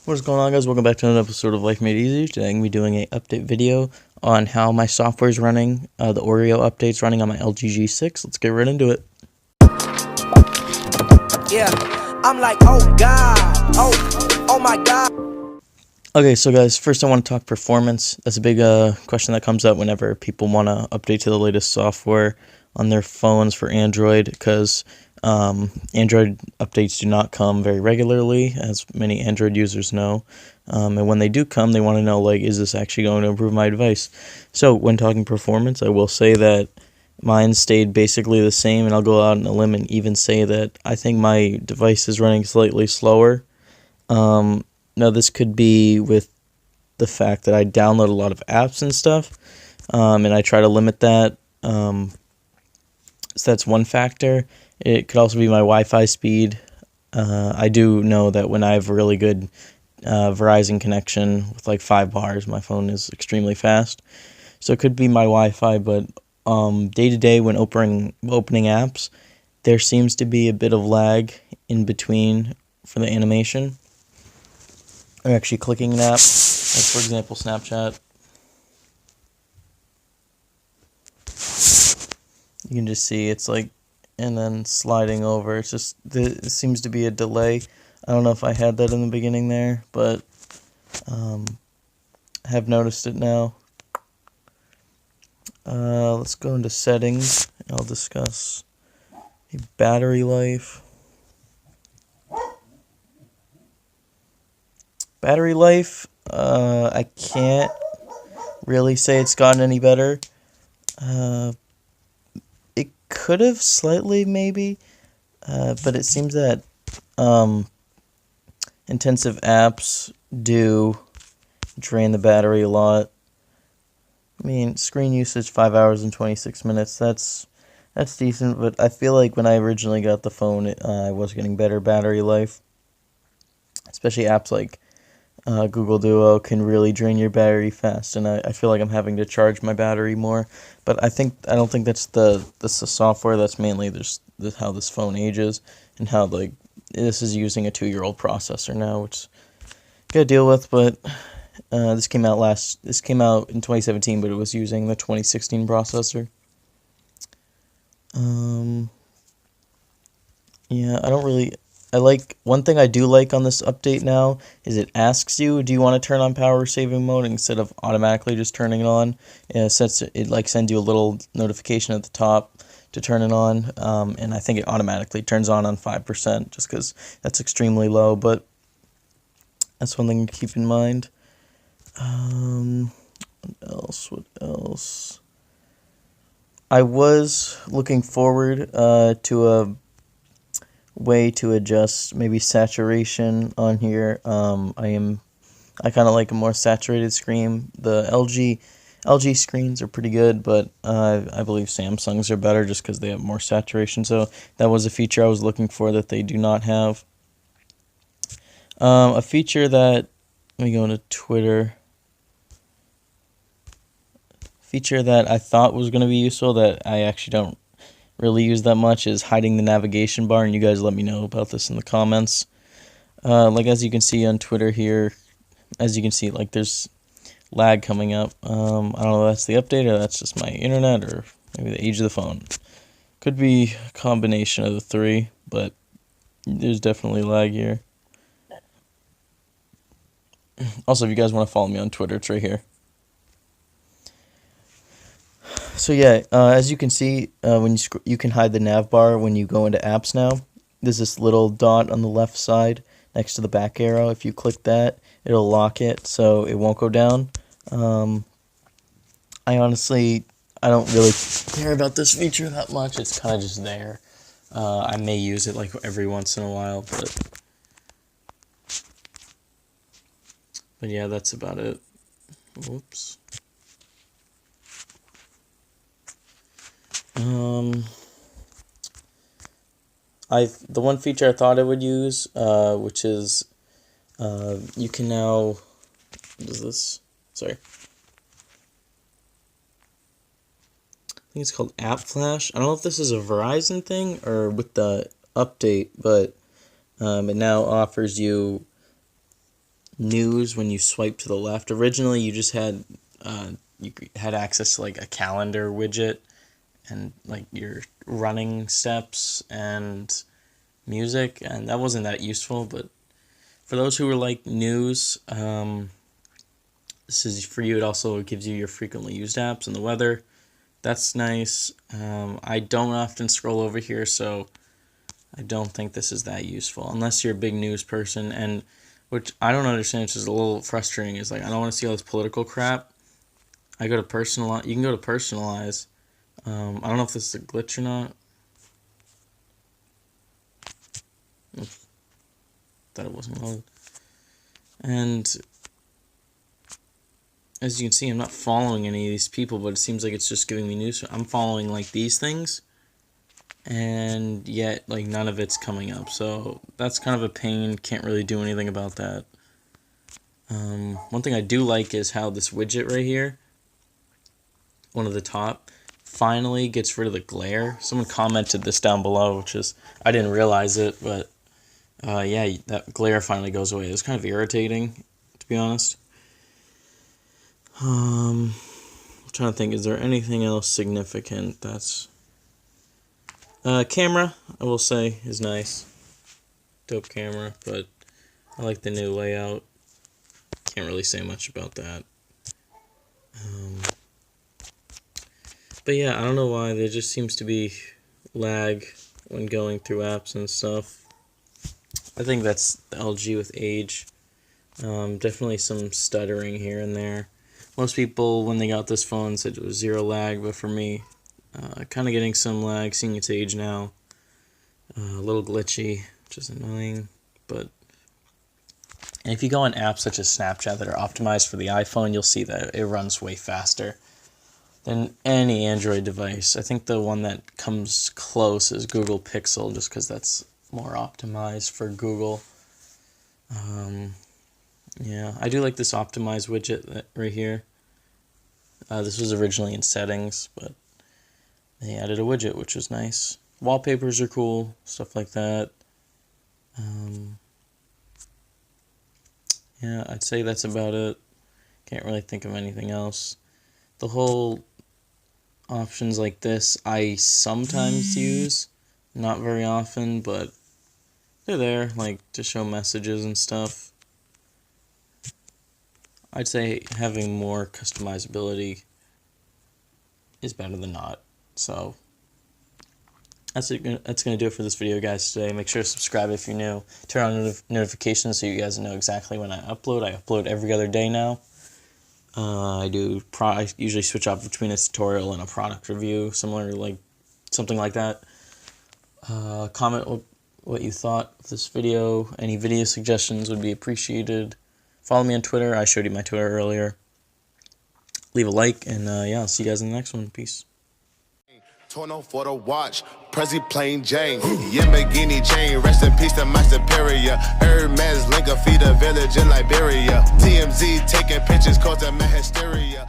What's going on, guys? Welcome back to another episode of Life Made Easy. Today I'm going to be doing an update video on how my software is running, the Oreo updates running on my LG G6. Let's get right into it. Yeah, I'm like, oh God, oh my God. Okay, so guys, first I want to talk performance. That's a big question that comes up whenever people want to update to the latest software on their phones for Android, because Android updates do not come very regularly, as many Android users know. And when they do come, they want to know, like, is this actually going to improve my device? So when talking performance, I will say that mine stayed basically the same, and I'll go out on a limb and even say that I think my device is running slightly slower. Now, this could be with the fact that I download a lot of apps and stuff, and I try to limit that. So that's one factor. It could also be my Wi-Fi speed. I do know that when I have a really good Verizon connection with like 5 bars, my phone is extremely fast. So it could be my Wi-Fi, but day to day when opening apps, there seems to be a bit of lag in between for the animation. Or actually clicking an app, like for example Snapchat. You can just see it's like, and then sliding over. It's just, it seems to be a delay. I don't know if I had that in the beginning there, but I have noticed it now. Let's go into settings. I'll discuss battery life. Battery life, I can't really say it's gotten any better. It could have slightly, maybe, but it seems that intensive apps do drain the battery a lot. I mean, screen usage 5 hours and 26 minutes. That's decent, but I feel like when I originally got the phone, I was getting better battery life. Especially apps like Google Duo can really drain your battery fast, and I feel like I'm having to charge my battery more. But I don't think that's the software. That's mainly just how this phone ages, and how like this is using a 2-year-old processor now, which gotta deal with. But this came out in 2017, but it was using the 2016 processor. Yeah, one thing I do like on this update now is it asks you, do you want to turn on power saving mode instead of automatically just turning it on. Since it like sends you a little notification at the top to turn it on, and I think it automatically turns on 5% just because that's extremely low, but that's one thing to keep in mind. What else? I was looking forward to a way to adjust maybe saturation on here. I kind of like a more saturated screen. The LG screens are pretty good, but I believe Samsung's are better just because they have more saturation. So that was a feature I was looking for that they do not have. A feature that, let me go into Twitter. Feature that I thought was going to be useful that I actually don't really use that much is hiding the navigation bar, and you guys let me know about this in the comments. Like as you can see on Twitter here, as you can see, like there's lag coming up. I don't know if that's the update or that's just my internet or maybe the age of the phone. Could be a combination of the three, but there's definitely lag here. Also, if you guys want to follow me on Twitter, it's right here. So yeah, as you can see, when you can hide the nav bar when you go into apps now. There's this little dot on the left side next to the back arrow. If you click that, it'll lock it so it won't go down. I don't really care about this feature that much. It's kind of just there. I may use it like every once in a while, but yeah, that's about it. Whoops. The one feature I thought I would use, which is, you can now, what is this? Sorry. I think it's called App Flash. I don't know if this is a Verizon thing or with the update, but it now offers you news when you swipe to the left. Originally, you just had you had access to like a calendar widget and like your running steps and music, and that wasn't that useful. But for those who were like news, this is for you. It also gives you your frequently used apps and the weather. That's nice. I don't often scroll over here, so I don't think this is that useful unless you're a big news person. And which I don't understand, which is a little frustrating, is like I don't want to see all this political crap. I go to personalize. You can go to personalize. I don't know if this is a glitch or not. Oops. Thought it wasn't loaded. And as you can see, I'm not following any of these people, but it seems like it's just giving me news. I'm following like these things, and yet like none of it's coming up. So that's kind of a pain. Can't really do anything about that. One thing I do like is how this widget right here, one of the top, finally gets rid of the glare. Someone commented this down below, which is, I didn't realize it, but yeah, that glare finally goes away. It was kind of irritating, to be honest. I'm trying to think, is there anything else significant that's... camera, I will say, is nice. Dope camera, but I like the new layout. Can't really say much about that. But yeah, I don't know why, there just seems to be lag when going through apps and stuff. I think that's the LG with age. Definitely some stuttering here and there. Most people, when they got this phone, said it was zero lag, but for me, kind of getting some lag, seeing its age now. A little glitchy, which is annoying, but... And if you go on apps such as Snapchat that are optimized for the iPhone, you'll see that it runs way faster than any Android device. I think the one that comes close is Google Pixel, just because that's more optimized for Google. Yeah, I do like this optimized widget right here. This was originally in settings, but they added a widget, which was nice. Wallpapers are cool, stuff like that. Yeah, I'd say that's about it. Can't really think of anything else. The whole options like this I sometimes use, not very often, but they're there, like to show messages and stuff. I'd say having more customizability is better than not. So that's going to do it for this video, guys, today. Make sure to subscribe if you're new. Turn on notifications so you guys know exactly when I upload. I upload every other day now. I usually switch off between a tutorial and a product review, something like that. Comment what you thought of this video. Any video suggestions would be appreciated. Follow me on Twitter. I showed you my Twitter earlier. Leave a like, and yeah, I'll see you guys in the next one. Peace. Torno for the watch, Prezi plain Jane, Yamagini chain, rest in peace to my superior. Hermes link a feed a village in Liberia. TMZ taking pictures causing my hysteria.